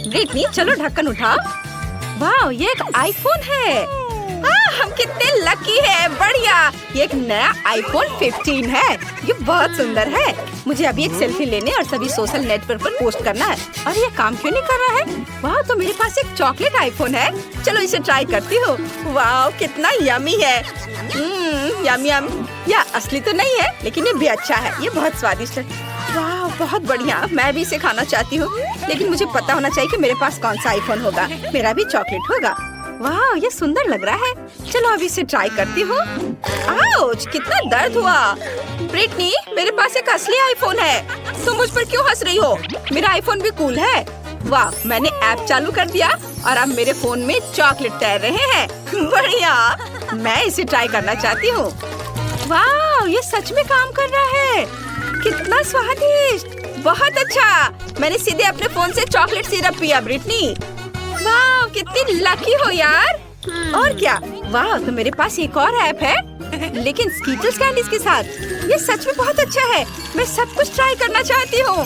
Britney चलो ढक्कन उठाओ। वाह, ये एक आईफोन है। हम कितने लकी है। बढ़िया, ये एक नया आईफोन 15 है। ये बहुत सुंदर है। मुझे अभी एक सेल्फी लेने और सभी सोशल नेटवर्क पर पोस्ट करना है। और ये काम क्यों नहीं कर रहा है? वाह, तो मेरे पास एक चॉकलेट आईफोन है। चलो इसे ट्राई करती हूँ। वाह, कितना यमी है। Yummy yummy. या असली तो नहीं है, लेकिन ये भी अच्छा है। ये बहुत स्वादिष्ट है। वाह, बहुत बढ़िया। मैं भी इसे खाना चाहती हूँ, लेकिन मुझे पता होना चाहिए कि मेरे पास कौन सा आईफोन होगा। मेरा भी चॉकलेट होगा। वाह, ये सुंदर लग रहा है। चलो अभी इसे ट्राई करती हूँ। आउच, कितना दर्द हुआ। ब्रिटनी, मेरे पास एक असली आईफोन है। तुम मुझ पर क्यों हंस रही हो? मेरा आईफोन भी कूल है। वाह, मैंने ऐप चालू कर दिया और अब मेरे फोन में चॉकलेट तैर रहे हैं। बढ़िया, मैं इसे ट्राई करना चाहती हूँ। वाह, ये सच में काम कर रहा है। कितना स्वादिष्ट, बहुत अच्छा। मैंने सीधे अपने फोन से चॉकलेट सिरप पिया। ब्रिटनी, वाह, कितनी लकी हो यार। और क्या? वाह, तो मेरे पास एक और ऐप है, लेकिन स्कीटल्स कैंडीज के साथ। ये सच में बहुत अच्छा है। मैं सब कुछ ट्राई करना चाहती हूँ।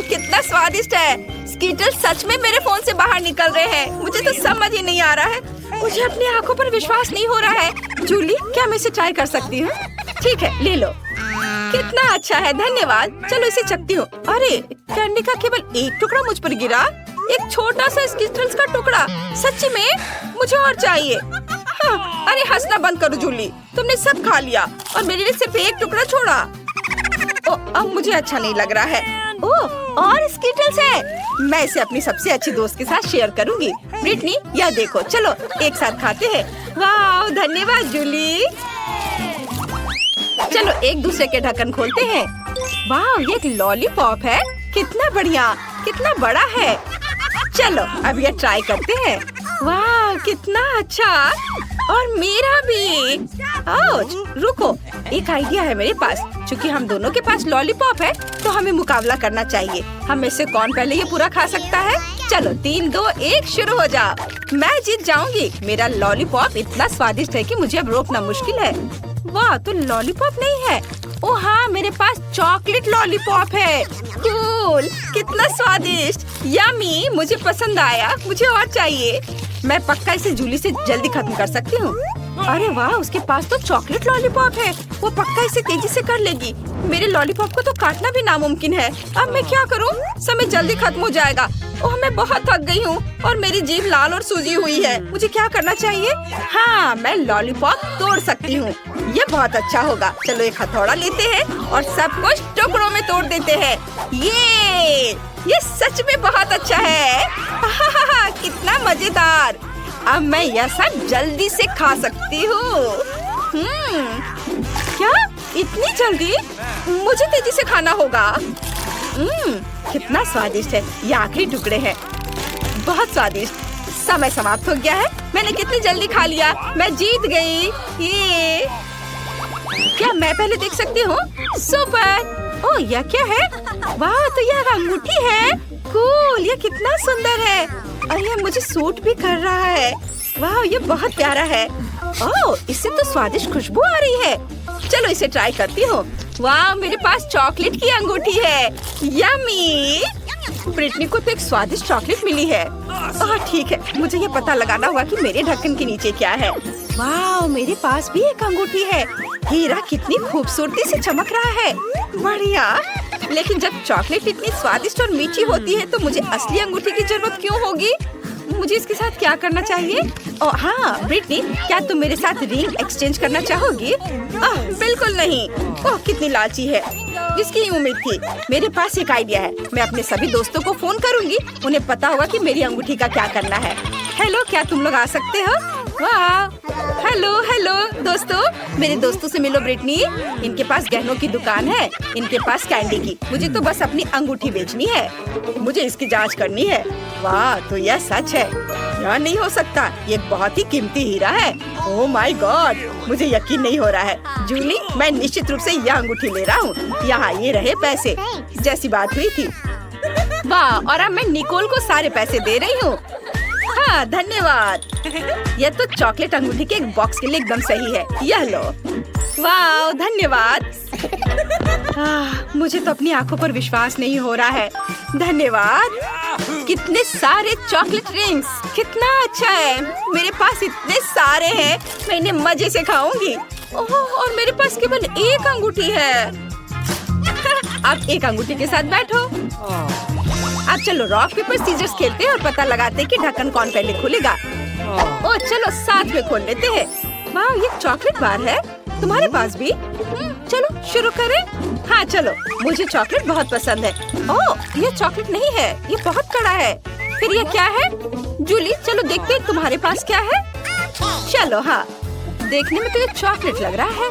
कितना स्वादिष्ट है। स्कीटल्स सच में मेरे फोन से बाहर निकल रहे हैं। मुझे तो समझ ही नहीं आ रहा है। मुझे अपनी आंखों पर विश्वास नहीं हो रहा है। जूली, क्या मैं इसे ट्राई कर सकती हूँ? ठीक है, ले लो। कितना अच्छा है, धन्यवाद। चलो इसे चखती हूँ। अरे, कैंडी का केवल एक टुकड़ा मुझ पर गिरा। एक छोटा सा स्कीटल्स का टुकड़ा। सच्ची में मुझे और चाहिए। हाँ, अरे हंसना बंद करो जूली। तुमने सब खा लिया और मेरे लिए सिर्फ एक टुकड़ा छोड़ा। अब मुझे अच्छा नहीं लग रहा है। और स्कीटल्स है। मैं इसे अपनी सबसे अच्छी दोस्त के साथ शेयर करूंगी। ब्रिटनी, यह देखो, चलो एक साथ खाते हैं। वाह, धन्यवाद जूली। चलो एक दूसरे के ढक्कन खोलते हैं। वाह, ये एक लॉलीपॉप है। कितना बढ़िया, कितना बड़ा है। चलो अब ये ट्राई करते हैं। वाह, कितना अच्छा। और मेरा भी। रुको, एक आइडिया है मेरे पास। क्योंकि हम दोनों के पास लॉलीपॉप है, तो हमें मुकाबला करना चाहिए। हम में से कौन पहले ये पूरा खा सकता है? चलो 3, 2, 1 शुरू हो जाओ। मैं जीत जाऊंगी। मेरा लॉलीपॉप इतना स्वादिष्ट है कि मुझे अब रोकना मुश्किल है। वाह, तो लॉलीपॉप नहीं है। ओह हाँ, मेरे पास चॉकलेट लॉलीपॉप है। कूल, कितना स्वादिष्ट। यमी, मुझे पसंद आया। मुझे और चाहिए। मैं पक्का इसे जूली से जल्दी खत्म कर सकती हूँ। अरे वाह, उसके पास तो चॉकलेट लॉलीपॉप है। वो पक्का इसे तेजी से कर लेगी। मेरे लॉलीपॉप को तो काटना भी नामुमकिन है। अब मैं क्या करूँ? समय जल्दी खत्म हो जाएगा। ओह, मैं बहुत थक गई हूँ और मेरी जीभ लाल और सूजी हुई है। मुझे क्या करना चाहिए? हाँ, मैं लॉलीपॉप तोड़ सकती हूँ। ये बहुत अच्छा होगा। चलो एक हथौड़ा लेते हैं और सब कुछ टुकड़ों में तोड़ देते हैं। ये सच में बहुत अच्छा है। कितना मजेदार। अब मैं यह सब जल्दी से खा सकती हूँ। क्या? इतनी जल्दी? मुझे तेजी से खाना होगा। कितना स्वादिष्ट है। ये आखिरी टुकड़े हैं। बहुत स्वादिष्ट। समय समाप्त हो गया है। मैंने कितनी जल्दी खा लिया। मैं जीत गई। ये क्या मैं पहले देख सकती हूँ? सुपर। ओह, यह क्या है? वाह, तो यह अंगूठी है। कूल, ये कितना सुंदर है। और यह मुझे सूट भी कर रहा है। वाह, ये बहुत प्यारा है। ओह, इससे तो स्वादिष्ट खुशबू आ रही है। चलो इसे ट्राई करती हूँ। वाह, मेरे पास चॉकलेट की अंगूठी है। यमी। ब्रिटनी को तो एक स्वादिष्ट चॉकलेट मिली है। ठीक है, मुझे ये पता लगाना होगा कि मेरे ढक्कन के नीचे क्या है। वाह, मेरे पास भी एक अंगूठी है। हीरा कितनी खूबसूरती से चमक रहा है। बढ़िया। लेकिन जब चॉकलेट इतनी स्वादिष्ट और मीठी होती है, तो मुझे असली अंगूठी की जरूरत क्यों होगी? मुझे इसके साथ क्या करना चाहिए? ओह हाँ, ब्रिटनी, क्या तुम मेरे साथ रिंग एक्सचेंज करना चाहोगी? बिल्कुल नहीं। ओह, कितनी लालची है। इसकी उम्मीद थी। मेरे पास एक आइडिया है। मैं अपने सभी दोस्तों को फोन करूंगी। उन्हें पता होगा कि मेरी अंगूठी का क्या करना है। हेलो, क्या तुम लोग आ सकते हो? वाह, हेलो दोस्तों, मेरे दोस्तों से मिलो। ब्रिटनी, इनके पास गहनों की दुकान है। इनके पास कैंडी की। मुझे तो बस अपनी अंगूठी बेचनी है। मुझे इसकी जांच करनी है। वाह, तो यह सच है। यह नहीं हो सकता। ये बहुत ही कीमती हीरा है। ओह माय गॉड, मुझे यकीन नहीं हो रहा है। जूली, मैं निश्चित रूप से यह अंगूठी ले रहा हूँ। यहाँ ये रहे पैसे, जैसी बात हुई थी। वाह, और अब मैं निकोल को सारे पैसे दे रही हूँ। हाँ, धन्यवाद। यह तो चॉकलेट अंगूठी के एक बॉक्स के लिए एकदम सही है। यह लो। वाह, धन्यवाद। मुझे तो अपनी आंखों पर विश्वास नहीं हो रहा है। धन्यवाद। कितने सारे चॉकलेट रिंग्स, कितना अच्छा है। मेरे पास इतने सारे हैं, मैं इन्हें मजे से खाऊंगी। ओह, और मेरे पास केवल एक अंगूठी है। आप एक अंगूठी के साथ बैठो। अब चलो रॉक पेपर सीजर्स खेलते हैं और पता लगाते हैं कि ढक्कन कौन पहले खुलेगा। ओह चलो साथ में खोल लेते हैं। वाह, ये चॉकलेट बार है। तुम्हारे पास भी? चलो शुरू करें। हाँ चलो, मुझे चॉकलेट बहुत पसंद है। ओह, ये चॉकलेट नहीं है, ये बहुत कड़ा है। फिर ये क्या है? जूली चलो देखते हैं तुम्हारे पास क्या है। चलो हाँ, देखने में तो ये चॉकलेट लग रहा है।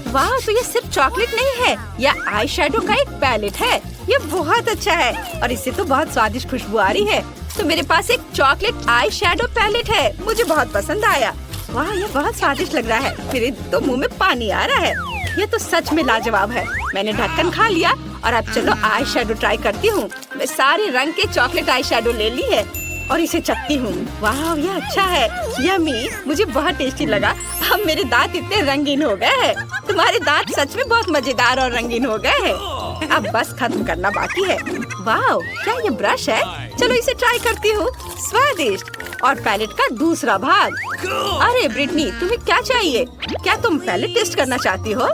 वाह, तो ये सिर्फ चॉकलेट नहीं है, यह आई शेडो का एक पैलेट है। ये बहुत अच्छा है और इससे तो बहुत स्वादिष्ट खुशबू आ रही है। तो मेरे पास एक चॉकलेट आई शेडो पैलेट है, मुझे बहुत पसंद आया। वाह, ये बहुत स्वादिष्ट लग रहा है, मेरे तो मुंह में पानी आ रहा है। ये तो सच में लाजवाब है। मैंने ढक्कन खा लिया और अब चलो आई शेडो ट्राई करती हूँ। मैं सारे रंग के चॉकलेट आई शेडो ले ली है और इसे चखती हूँ। वाह, ये अच्छा है, यम्मी, मुझे बहुत टेस्टी लगा। अब मेरे दांत इतने रंगीन हो गए हैं। तुम्हारे दांत सच में बहुत मजेदार और रंगीन हो गए हैं। अब बस खत्म करना बाकी है। वाह, क्या ये ब्रश है? चलो इसे ट्राई करती हूँ। स्वादिष्ट। और पैलेट का दूसरा भाग। अरे ब्रिटनी, तुम्हें क्या चाहिए? क्या तुम पैलेट टेस्ट करना चाहती हो?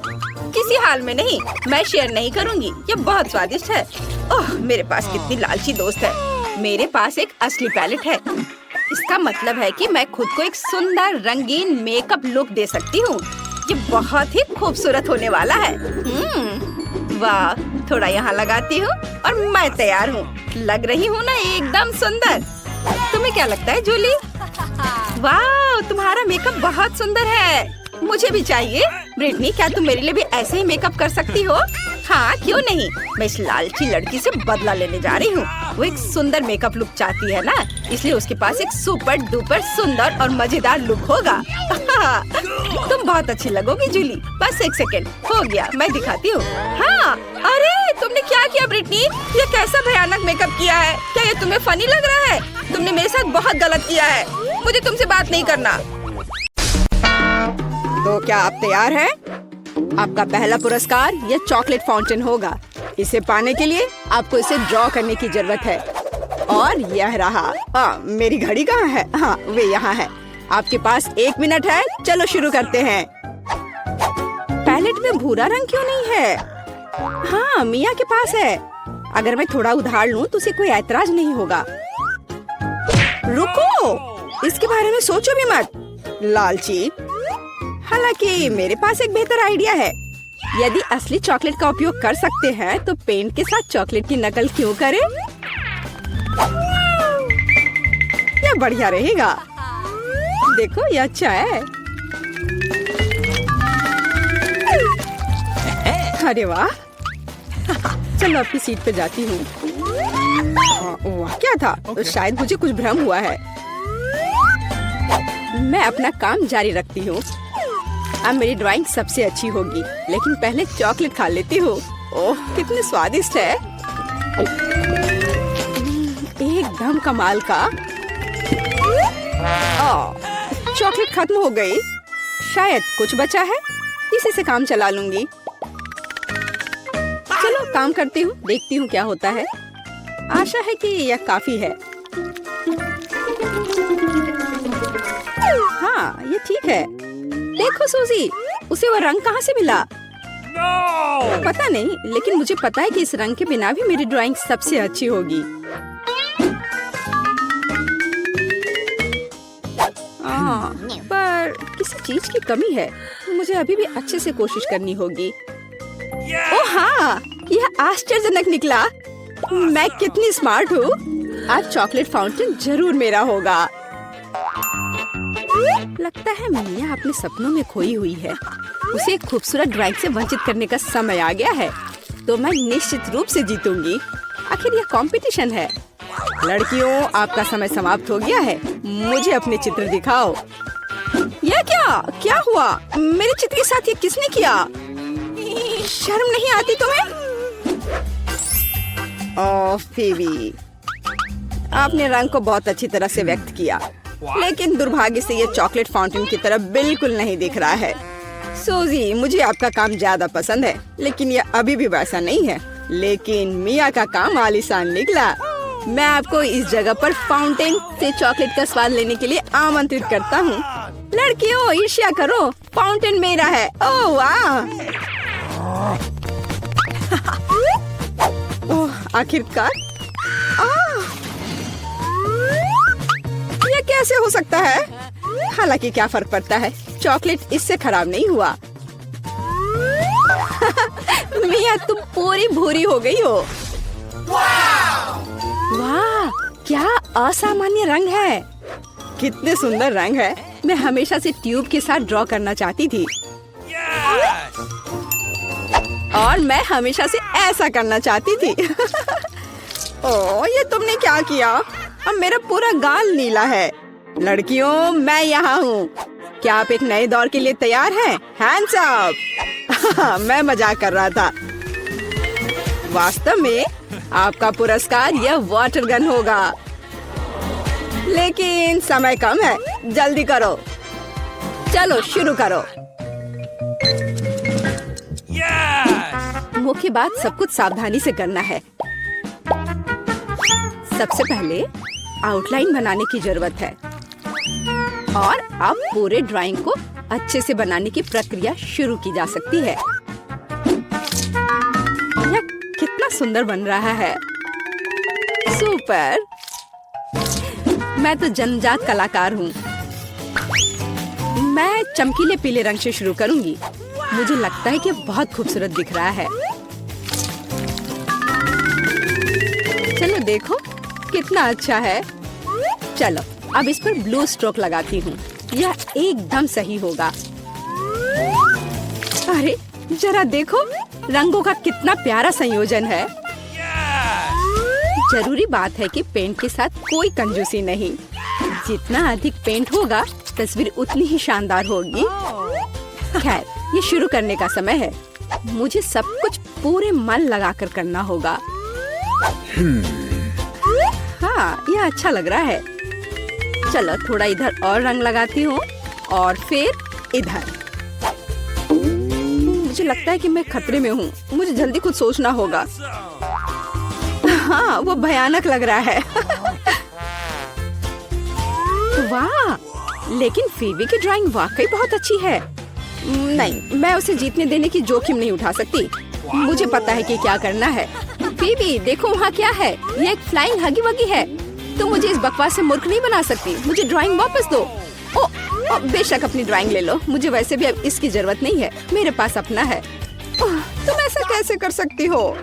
किसी हाल में नहीं, मैं शेयर नहीं करूँगी। ये बहुत स्वादिष्ट है। ओह, मेरे पास कितनी लालची दोस्त है। मेरे पास एक असली पैलेट है। इसका मतलब है कि मैं खुद को एक सुंदर रंगीन मेकअप लुक दे सकती हूँ। ये बहुत ही खूबसूरत होने वाला है। वाह, थोड़ा यहाँ लगाती हूँ और मैं तैयार हूँ। लग रही हूँ ना एकदम सुंदर। तुम्हें क्या लगता है जूली? वाह, तुम्हारा मेकअप बहुत सुंदर है। मुझे भी चाहिए। ब्रिटनी, क्या तुम मेरे लिए भी ऐसे ही मेकअप कर सकती हो? हाँ, क्यों नहीं। मैं इस लालची लड़की से बदला लेने जा रही हूँ। वो एक सुंदर मेकअप लुक चाहती है ना, इसलिए उसके पास एक सुपर डुपर सुंदर और मजेदार लुक होगा। तुम बहुत अच्छी लगोगी जूली। बस एक सेकेंड, हो गया, मैं दिखाती हूँ। हाँ, अरे तुमने क्या किया ब्रिटनी? ये कैसा भयानक मेकअप किया है? क्या ये तुम्हें फनी लग रहा है? तुमने मेरे साथ बहुत गलत किया है। मुझे तुमसे बात नहीं करना। तो क्या आप तैयार हैं? आपका पहला पुरस्कार ये चॉकलेट फाउंटेन होगा। इसे पाने के लिए आपको इसे ड्रॉ करने की जरूरत है। और यह रहा। मेरी घड़ी कहाँ है? हाँ, वे यहाँ है। आपके पास 1 मिनट है। चलो शुरू करते हैं। पैलेट में भूरा रंग क्यों नहीं है? हाँ, मिया के पास है। अगर मैं थोड़ा उधार लूं तो उसे कोई ऐतराज नहीं होगा। रुको, इसके बारे में सोचो भी मत, लालची। हालांकि मेरे पास एक बेहतर आइडिया है। यदि असली चॉकलेट का उपयोग कर सकते हैं तो पेंट के साथ चॉकलेट की नकल क्यों करें? यह बढ़िया रहेगा। देखो, यह अच्छा है। अरे वाह। चलो अपनी सीट पे जाती हूँ। वाह, क्या था? तो शायद मुझे कुछ भ्रम हुआ है। मैं अपना काम जारी रखती हूँ। अब मेरी ड्राइंग सबसे अच्छी होगी, लेकिन पहले चॉकलेट खा लेती हूँ। ओह, कितने स्वादिष्ट है। एकदम कमाल का। चॉकलेट खत्म हो गई। शायद कुछ बचा है, इसी से काम चला लूंगी। चलो काम करती हूँ, देखती हूँ क्या होता है। आशा है कि यह काफी है। हाँ, ये ठीक है। देखो सूजी, उसे वो रंग कहाँ से मिला? पता नहीं, लेकिन मुझे पता है कि इस रंग के बिना भी मेरी ड्राइंग सबसे अच्छी होगी। पर किसी चीज की कमी है। मुझे अभी भी अच्छे से कोशिश करनी होगी। ओह हाँ, यह आश्चर्यजनक निकला। मैं कितनी स्मार्ट हूँ। आज चॉकलेट फाउंटेन जरूर मेरा होगा। लगता है मिया अपने सपनों में खोई हुई है। उसे एक खूबसूरत ड्राइंग से वंचित करने का समय आ गया है। तो मैं निश्चित रूप से जीतूंगी। आखिर यह कंपटीशन है। लड़कियों, आपका समय समाप्त हो गया है। मुझे अपने चित्र दिखाओ। यह क्या हुआ? मेरे चित्र के साथ ये किसने किया? शर्म नहीं आती तुम्हें? ओह फीबी, आपने रंग को बहुत अच्छी तरह से व्यक्त किया, लेकिन दुर्भाग्य से ये चॉकलेट फाउंटेन की तरह बिल्कुल नहीं दिख रहा है। सूजी, मुझे आपका काम ज्यादा पसंद है, लेकिन ये अभी भी वैसा नहीं है। लेकिन मिया का काम आलीशान निकला। मैं आपको इस जगह पर फाउंटेन से चॉकलेट का स्वाद लेने के लिए आमंत्रित करता हूँ। लड़कियों, ईर्ष्या करो, फाउंटेन मेरा है। ओह वाह! ओह, आखिरकार। ये कैसे हो सकता है? हालांकि क्या फर्क पड़ता है, चॉकलेट इससे खराब नहीं हुआ। मिया, तुम पूरी भूरी हो गई हो। वाह, क्या असामान्य रंग है। कितने सुंदर रंग है। मैं हमेशा से ट्यूब के साथ ड्रॉ करना चाहती थी। और मैं हमेशा से ऐसा करना चाहती थी। ओह, ये तुमने क्या किया? अब मेरा पूरा गाल नीला है। लड़कियों, मैं यहाँ हूँ। क्या आप एक नए दौर के लिए तैयार हैं? Hands up. मैं मजाक कर रहा था। वास्तव में आपका पुरस्कार यह वाटर गन होगा। लेकिन समय कम है, जल्दी करो। चलो शुरू करो। मुख्य बात, सब कुछ सावधानी से करना है। सबसे पहले आउटलाइन बनाने की जरूरत है और अब पूरे ड्राइंग को अच्छे से बनाने की प्रक्रिया शुरू की जा सकती है। यह कितना सुंदर बन रहा है। सुपर! मैं तो जन्मजात कलाकार हूँ। मैं चमकीले पीले रंग से शुरू करूंगी। मुझे लगता है कि बहुत खूबसूरत दिख रहा है। चलो देखो कितना अच्छा है। चलो अब इस पर ब्लू स्ट्रोक लगाती हूँ। यह एकदम सही होगा। अरे जरा देखो, रंगों का कितना प्यारा संयोजन है। जरूरी बात है कि पेंट के साथ कोई कंजूसी नहीं। जितना अधिक पेंट होगा, तस्वीर उतनी ही शानदार होगी। खैर, ये शुरू करने का समय है। मुझे सब कुछ पूरे मन लगाकर करना होगा। हाँ, यह अच्छा लग रहा है। चलो थोड़ा इधर और रंग लगाती हूँ और फिर इधर। मुझे लगता है कि मैं खतरे में हूँ। मुझे जल्दी कुछ सोचना होगा। हाँ, वो भयानक लग रहा है। वाह! लेकिन फीबी की ड्राइंग वाकई बहुत अच्छी है। नहीं, मैं उसे जीतने देने की जोखिम नहीं उठा सकती। मुझे पता है कि क्या करना है। फीबी, देखो वहाँ क्या है। ये एक फ्लाइंग हगी वगी है। तुम मुझे इस बकवास से मूर्ख नहीं बना सकती। मुझे ड्राइंग वापस दो। ओ, बेशक अपनी ड्राइंग ले लो। मुझे वैसे भी अब इसकी जरूरत नहीं है। मेरे पास अपना है। तुम ऐसा कैसे कर सकती हो?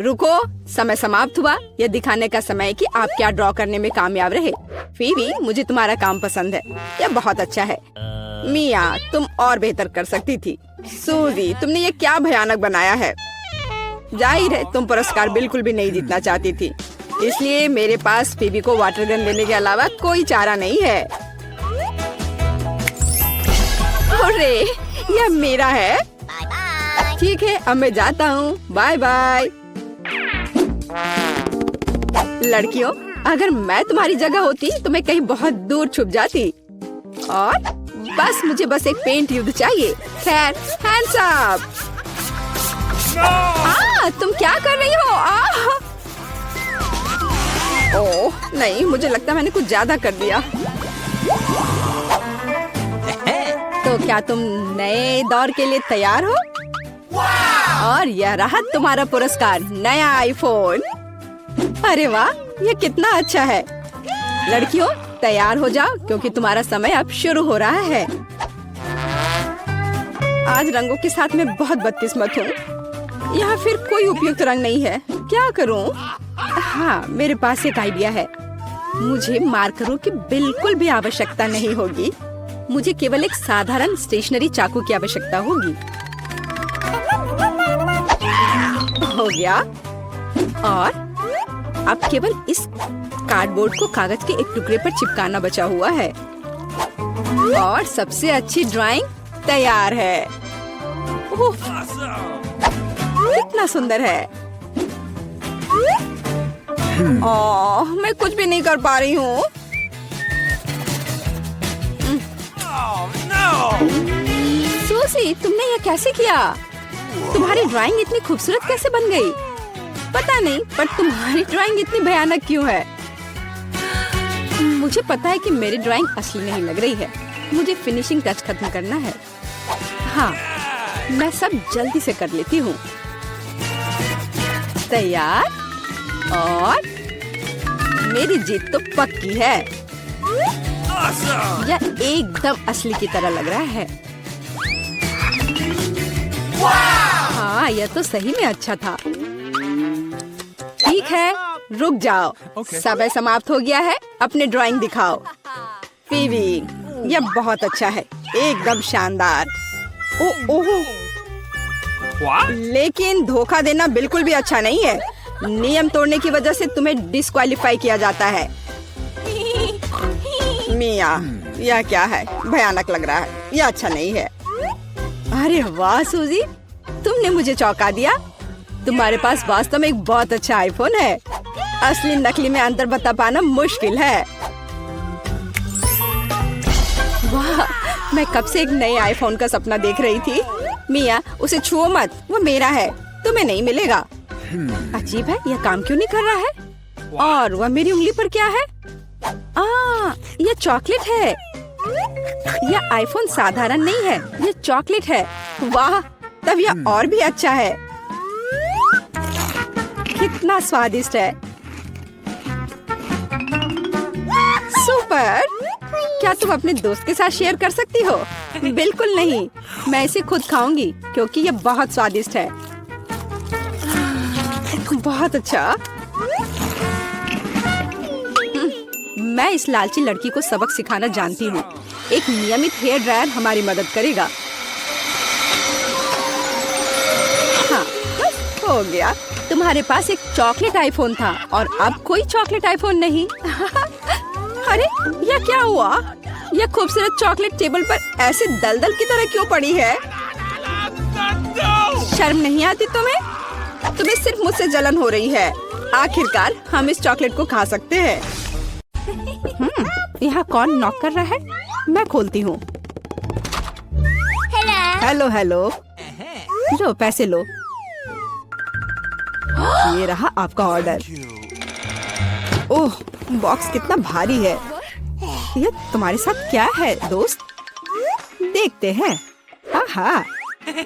रुको, समय समाप्त हुआ। यह दिखाने का समय है कि आप क्या ड्रॉ करने में कामयाब रहे। फीबी, मुझे तुम्हारा काम पसंद है। यह बहुत अच्छा है। मिया, तुम और बेहतर कर सकती थी। सूजी, तुमने ये क्या भयानक बनाया है। जाहिर है तुम पुरस्कार बिल्कुल भी नहीं जीतना चाहती थी, इसलिए मेरे पास फीबी को वाटर गन देने के अलावा कोई चारा नहीं है। अरे, यह मेरा है। ठीक है, अब मैं जाता हूँ। Bye bye. लड़कियों, अगर मैं तुम्हारी जगह होती तो मैं कहीं बहुत दूर छुप जाती और बस एक पेंट युद्ध चाहिए। खैर, हैंड्स अप। तुम क्या कर रही हो? ओह नहीं, मुझे लगता है मैंने कुछ ज्यादा कर दिया। तो क्या तुम नए दौर के लिए तैयार हो? और यह रहा तुम्हारा पुरस्कार, नया आईफोन। अरे वाह, ये कितना अच्छा है। लड़कियों, तैयार हो जाओ क्योंकि तुम्हारा समय अब शुरू हो रहा है। आज रंगों के साथ मैं बहुत बदकिस्मत हूँ। यहाँ फिर कोई उपयुक्त रंग नहीं है। क्या करूँ? हाँ, मेरे पास एक आइडिया है। मुझे मार्करों की बिल्कुल भी आवश्यकता नहीं होगी। मुझे केवल एक साधारण स्टेशनरी चाकू की आवश्यकता होगी। हो गया। और अब केवल इस कार्डबोर्ड को कागज के एक टुकड़े पर चिपकाना बचा हुआ है और सबसे अच्छी ड्राइंग तैयार है। ओह, कितना सुंदर है। ओह, मैं कुछ भी नहीं कर पा रही हूँ। सूसी, तुमने ये कैसे किया? तुम्हारी ड्राइंग इतनी खूबसूरत कैसे बन गई? पता नहीं, पर तुम्हारी ड्राइंग इतनी भयानक क्यों है? मुझे पता है कि मेरी ड्राइंग असली नहीं लग रही है। मुझे फिनिशिंग टच खत्म करना है। हाँ, मैं सब जल्दी से कर लेती हूँ। तैयार, और मेरी जीत तो पक्की है। यह एकदम असली की तरह लग रहा है। हाँ, यह तो सही में अच्छा था। ठीक है, रुक जाओ। समय समाप्त हो गया है। अपने ड्राइंग दिखाओ। फीवी, यह बहुत अच्छा है, एकदम शानदार। ओह, लेकिन धोखा देना बिल्कुल भी अच्छा नहीं है। नियम तोड़ने की वजह से तुम्हें डिस्क्वालीफाई किया जाता है। मिया, यह क्या है? भयानक लग रहा है, यह अच्छा नहीं है। अरे वाह सूजी, तुमने मुझे चौंका दिया। तुम्हारे पास वास्तव में एक बहुत अच्छा आईफोन है। असली नकली में अंतर बता पाना मुश्किल है। वाह, मैं कब से एक नए आईफोन का सपना देख रही थी। मिया, उसे छुओ मत, वो मेरा है, तुम्हें नहीं मिलेगा। अजीब है, यह काम क्यों नहीं कर रहा है? और वह मेरी उंगली पर क्या है? यह चॉकलेट है। यह आईफोन साधारण नहीं है, यह चॉकलेट है। वाह, तब यह और भी अच्छा है। कितना स्वादिष्ट है। सुपर! क्या तुम अपने दोस्त के साथ शेयर कर सकती हो? बिल्कुल नहीं, मैं इसे खुद खाऊंगी क्योंकि यह बहुत स्वादिष्ट है। बहुत अच्छा। मैं इस लालची लड़की को सबक सिखाना जानती हूँ। एक नियमित हेयर ड्रायर हमारी मदद करेगा। हाँ, बस हो गया। तुम्हारे पास एक चॉकलेट आईफोन था और अब कोई चॉकलेट आईफोन नहीं। अरे, यह क्या हुआ? यह खूबसूरत चॉकलेट टेबल पर ऐसे दलदल की तरह क्यों पड़ी है? शर्म नहीं आती तुम्हें? तुम्हें सिर्फ मुझसे जलन हो रही है। आखिरकार हम इस चॉकलेट को खा सकते हैं। यहाँ कौन नॉक कर रहा है? मैं खोलती हूँ। Hello hello. लो, पैसे लो। ये रहा आपका ऑर्डर। ओह, बॉक्स कितना भारी है। ये तुम्हारे साथ क्या है दोस्त? देखते हैं। हाँ,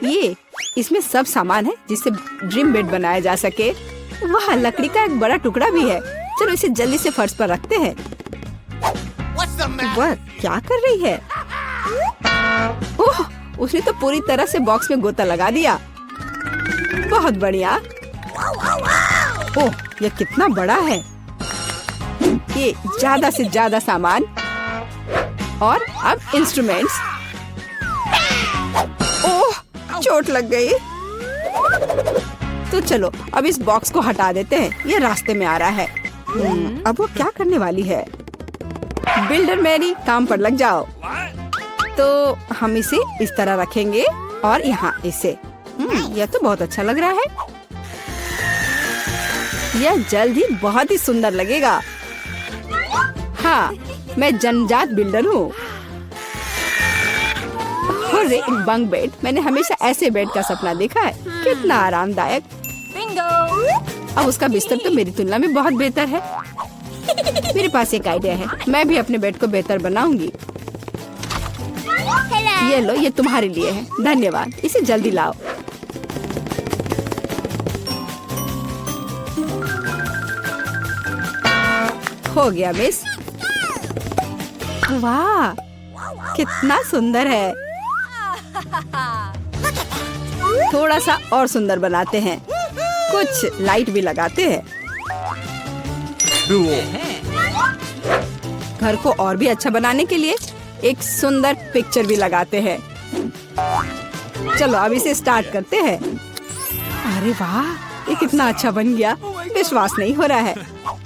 ये इसमें सब सामान है जिससे ड्रीम बेड बनाया जा सके। वहाँ लकड़ी का एक बड़ा टुकड़ा भी है। चलो इसे जल्दी से फर्श पर रखते हैं। वह क्या कर रही है? ओह, उसने तो पूरी तरह से बॉक्स में गोता लगा दिया। बहुत बढ़िया। ओह, यह कितना बड़ा है। ये ज्यादा से ज्यादा सामान और अब इंस्ट्रूमेंट्स। ओह, चोट लग गई। तो चलो अब इस बॉक्स को हटा देते हैं। ये रास्ते में आ रहा है। अब वो क्या करने वाली है? बिल्डर मैरी, काम पर लग जाओ। तो हम इसे इस तरह रखेंगे और यहाँ इसे। यह तो बहुत अच्छा लग रहा है। यह जल्द ही बहुत ही सुंदर लगेगा। हाँ, मैं जन्मजात बिल्डर हूँ। अरे, एक बंक बेड। मैंने हमेशा ऐसे बेड का सपना देखा है। कितना आरामदायक। अब उसका बिस्तर तो मेरी तुलना में बहुत बेहतर है। मेरे पास एक आइडिया है। मैं भी अपने बेड को बेहतर बनाऊंगी। ये लो, ये तुम्हारे लिए है। धन्यवाद। इसे जल्दी लाओ। हो गया मिस। वाह, कितना सुंदर है। थोड़ा सा और सुंदर बनाते हैं। कुछ लाइट भी लगाते हैं। घर को और भी अच्छा बनाने के लिए एक सुंदर पिक्चर भी लगाते हैं। चलो अब इसे स्टार्ट करते हैं। अरे वाह, ये कितना अच्छा बन गया। विश्वास नहीं हो रहा है।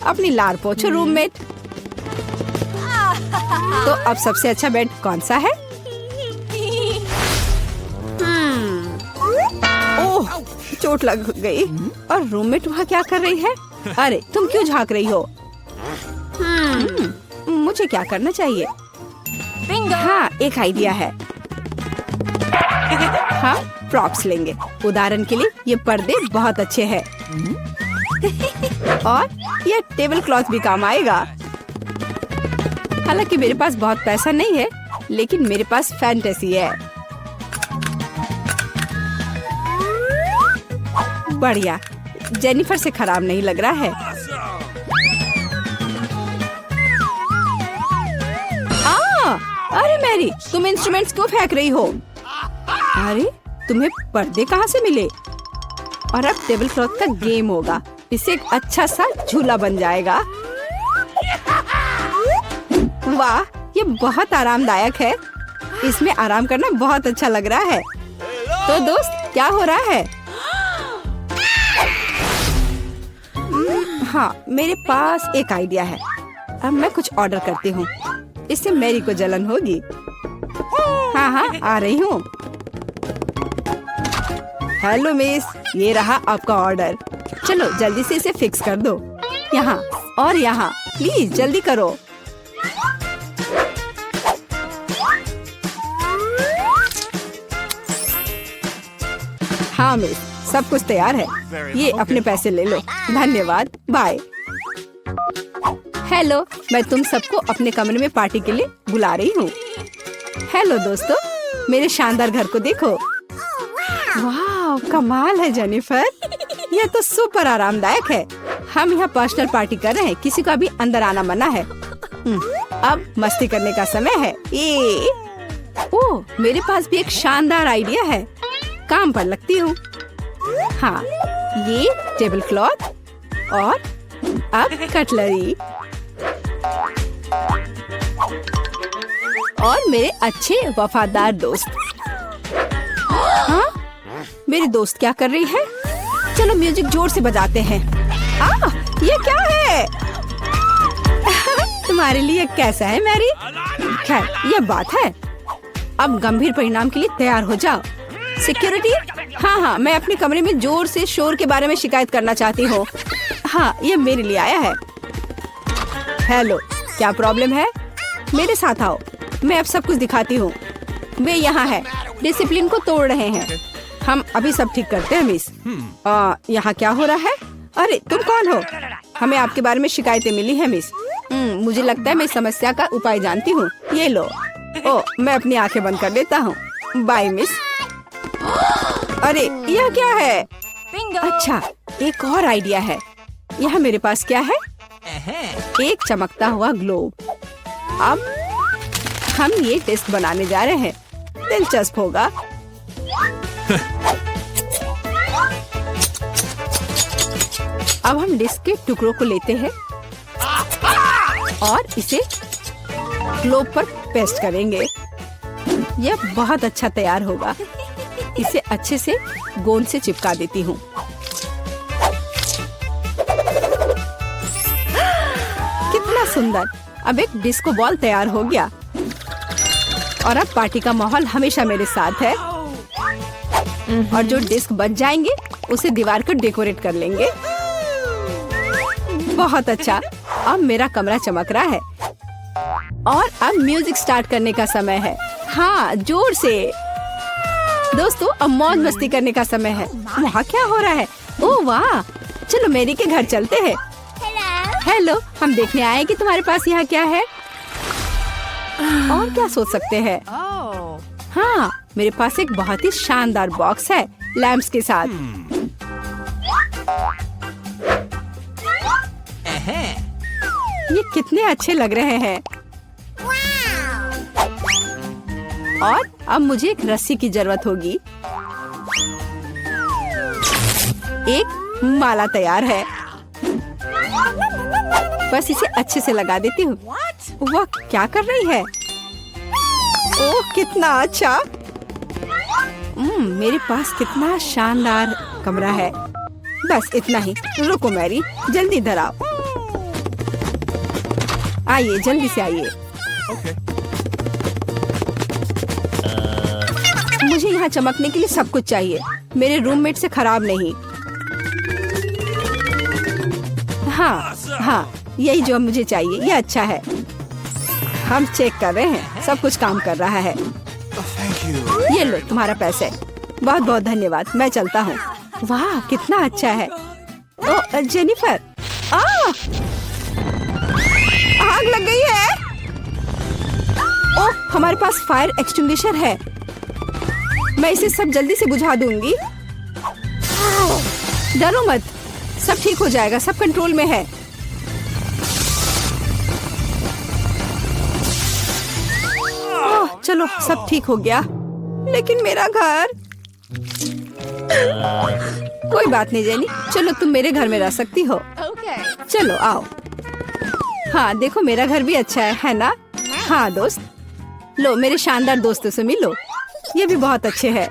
अपनी लार पोछो रूममेट। तो अब सबसे अच्छा बेड कौन सा है? ओह, चोट लग गई। और रूममेट वहाँ क्या कर रही है? अरे, तुम क्यों झांक रही हो? मुझे क्या करना चाहिए? हाँ, एक आइडिया है। हाँ, प्रॉप्स लेंगे। उदाहरण के लिए ये पर्दे बहुत अच्छे हैं। और ये टेबल क्लॉथ भी काम आएगा। हालांकि मेरे पास बहुत पैसा नहीं है, लेकिन मेरे पास फैंटेसी है। बढ़िया, जेनिफर से खराब नहीं लग रहा है। अरे मैरी, तुम इंस्ट्रूमेंट्स क्यों फेंक रही हो? अरे, तुम्हें पर्दे कहाँ से मिले? और अब टेबल क्लॉथ का गेम होगा। इससे एक अच्छा सा झूला बन जाएगा। वाह, ये बहुत आरामदायक है। इसमें आराम करना बहुत अच्छा लग रहा है। तो दोस्त, क्या हो रहा है? हाँ, मेरे पास एक आइडिया है। अब मैं कुछ ऑर्डर करती हूँ। इससे मैरी को जलन होगी। हाँ हाँ, आ रही हूँ। हेलो मिस, ये रहा आपका ऑर्डर। चलो जल्दी से इसे फिक्स कर दो। यहाँ और यहाँ, प्लीज जल्दी करो। हाँ मिस, सब कुछ तैयार है। ये अपने पैसे ले लो। धन्यवाद, बाय। हेलो, मैं तुम सबको अपने कमरे में पार्टी के लिए बुला रही हूँ। हेलो दोस्तों, मेरे शानदार घर को देखो। वाह, कमाल है जेनिफर। यह तो सुपर आरामदायक है। हम यहाँ पर्सनल पार्टी कर रहे हैं। किसी का भी अंदर आना मना है। अब मस्ती करने का समय है। ओह, मेरे पास भी एक शानदार आइडिया है। काम पर लगती हूँ। हाँ, ये टेबल क्लॉथ और अब कटलरी और मेरे अच्छे वफादार दोस्त। हाँ, मेरी दोस्त क्या कर रही है? चलो म्यूजिक जोर से बजाते हैं। ये क्या है? तुम्हारे लिए कैसा है मैरी? खैर, ये बात है। अब गंभीर परिणाम के लिए तैयार हो जाओ। सिक्योरिटी, हाँ, मैं अपने कमरे में जोर से शोर के बारे में शिकायत करना चाहती हूँ। हाँ, ये मेरे लिए आया है। हेलो, क्या प्रॉब्लम है? मेरे साथ आओ, मैं अब सब कुछ दिखाती हूँ। वे यहाँ है, डिसिप्लिन को तोड़ रहे हैं। हम अभी सब ठीक करते हैं मिस। यहाँ क्या हो रहा है? अरे, तुम कौन हो? हमें आपके बारे में शिकायतें मिली है मिस। मुझे लगता है मैं समस्या का उपाय जानती हूँ। ये लो। मैं अपनी आंखें बंद कर लेता हूँ। Bye miss. अरे, यह क्या है? अच्छा, एक और आइडिया है। यहाँ मेरे पास क्या है? एक चमकता हुआ ग्लोब। अब हम ये टेस्ट बनाने जा रहे हैं। दिलचस्प होगा। अब हम डिस्क के टुकड़ों को लेते हैं और इसे ग्लोब पर पेस्ट करेंगे। यह बहुत अच्छा तैयार होगा। इसे अच्छे से गोंद से चिपका देती हूँ। कितना सुंदर। अब एक डिस्को बॉल तैयार हो गया। और अब पार्टी का माहौल हमेशा मेरे साथ है। और जो डिस्क बच जाएंगे उसे दीवार को डेकोरेट कर लेंगे। बहुत अच्छा। अब मेरा कमरा चमक रहा है। और अब म्यूजिक स्टार्ट करने का समय है। हाँ, जोर से। दोस्तों, अब मौज मस्ती करने का समय है। वहाँ क्या हो रहा है? ओह वाह, चलो मैरी के घर चलते हैं। हेलो, हम देखने आए कि तुम्हारे पास यहाँ क्या है। और क्या सोच सकते हैं? हाँ, मेरे पास एक बहुत ही शानदार बॉक्स है लैंप्स के साथ। ये कितने अच्छे लग रहे हैं। और अब मुझे एक रस्सी की जरूरत होगी। एक माला तैयार है। बस इसे अच्छे से लगा देती हूँ। वह क्या कर रही है? ओह, कितना अच्छा। मेरे पास कितना शानदार कमरा है। बस इतना ही। रुको मैरी, जल्दी इधर आओ। आइए, जल्दी से आइए। मुझे यहाँ चमकने के लिए सब कुछ चाहिए। मेरे रूममेट से खराब नहीं। हाँ, यही जो मुझे चाहिए। ये अच्छा है। हम चेक कर रहे हैं। सब कुछ काम कर रहा है। ये लो तुम्हारा पैसे। बहुत बहुत धन्यवाद, मैं चलता हूँ। वाह कितना अच्छा है। ओ जेनिफर, आग लग गई है। ओह हमारे पास फायर एक्सटिंग्विशर है, मैं इसे सब जल्दी से बुझा दूंगी। डरो मत, सब ठीक हो जाएगा, सब कंट्रोल में है। ओह चलो सब ठीक हो गया, लेकिन मेरा घर। कोई बात नहीं जेनी, चलो तुम मेरे घर में रह सकती हो। चलो आओ। हाँ देखो मेरा घर भी अच्छा है ना? हाँ दोस्त, लो मेरे शानदार दोस्तों से मिलो, ये भी बहुत अच्छे हैं।